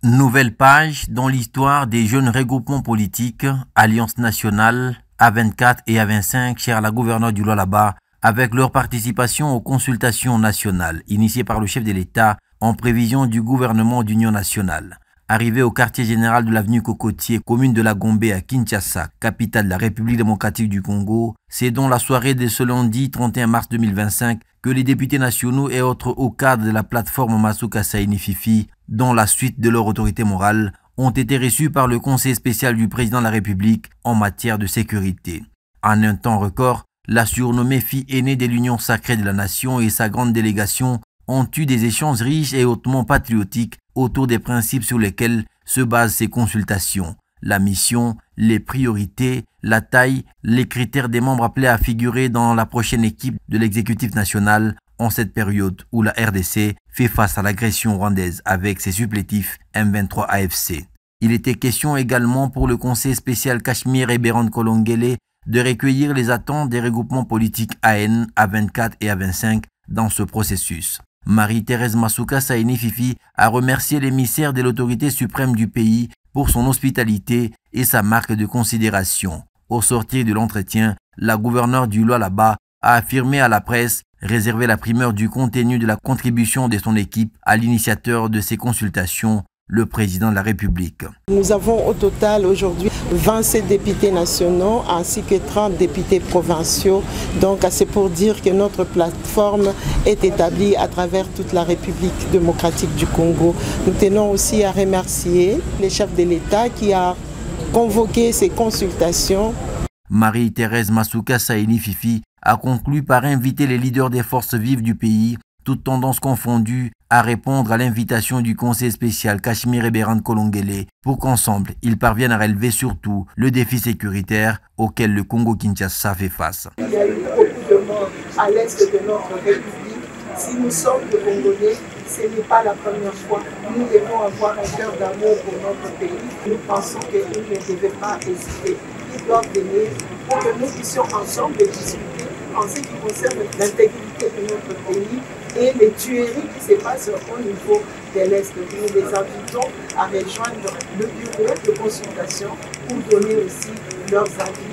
Nouvelle page dans l'histoire des jeunes regroupements politiques, Alliance nationale, A24 et A25, chers à la gouverneure du Lualaba, avec leur participation aux consultations nationales initiées par le chef de l'État en prévision du gouvernement d'union nationale. Arrivé au quartier général de l'avenue Cocotier, commune de la Gombe à Kinshasa, capitale de la République démocratique du Congo, c'est dans la soirée de ce lundi 31 mars 2025 que les députés nationaux et autres hauts cadres de la plateforme Masuka Saini Fifi, dans la suite de leur autorité morale, ont été reçus par le conseil spécial du président de la République en matière de sécurité. En un temps record, la surnommée fille aînée de l'Union sacrée de la nation et sa grande délégation ont eu des échanges riches et hautement patriotiques autour des principes sur lesquels se basent ces consultations. La mission, les priorités, la taille, les critères des membres appelés à figurer dans la prochaine équipe de l'exécutif national en cette période où la RDC fait face à l'agression rwandaise avec ses supplétifs M23 AFC. Il était question également pour le conseil spécial Cachemire et Béran Kolongele de recueillir les attentes des regroupements politiques AN, A24 et A25 dans ce processus. Marie-Thérèse Masuka Saini Fifi a remercié l'émissaire de l'autorité suprême du pays pour son hospitalité et sa marque de considération. Au sortir de l'entretien, la gouverneure du Lualaba a affirmé à la presse réserver la primeur du contenu de la contribution de son équipe à l'initiateur de ces consultations, le président de la République. Nous avons au total aujourd'hui 27 députés nationaux ainsi que 30 députés provinciaux. Donc c'est pour dire que notre plateforme est établie à travers toute la République démocratique du Congo. Nous tenons aussi à remercier les chefs de l'État qui a convoqué ces consultations. Marie-Thérèse Masuka Saini Fifi a conclu par inviter les leaders des forces vives du pays, toutes tendances confondues, à répondre à l'invitation du conseil spécial Cachemire et Béran Kolongele pour qu'ensemble, ils parviennent à relever surtout le défi sécuritaire auquel le Congo-Kinshasa fait face. Il y a eu beaucoup de morts à l'est de notre République. Si nous sommes des Congolais, ce n'est pas la première fois. Nous devons avoir un cœur d'amour pour notre pays. Nous pensons qu'ils ne devaient pas hésiter. Ils doivent venir pour que nous puissions ensemble discuter en ce qui concerne l'intégrité de notre pays et les tueries qui se passent au niveau de l'Est. Nous les invitons à rejoindre le bureau de consultation pour donner aussi leurs avis.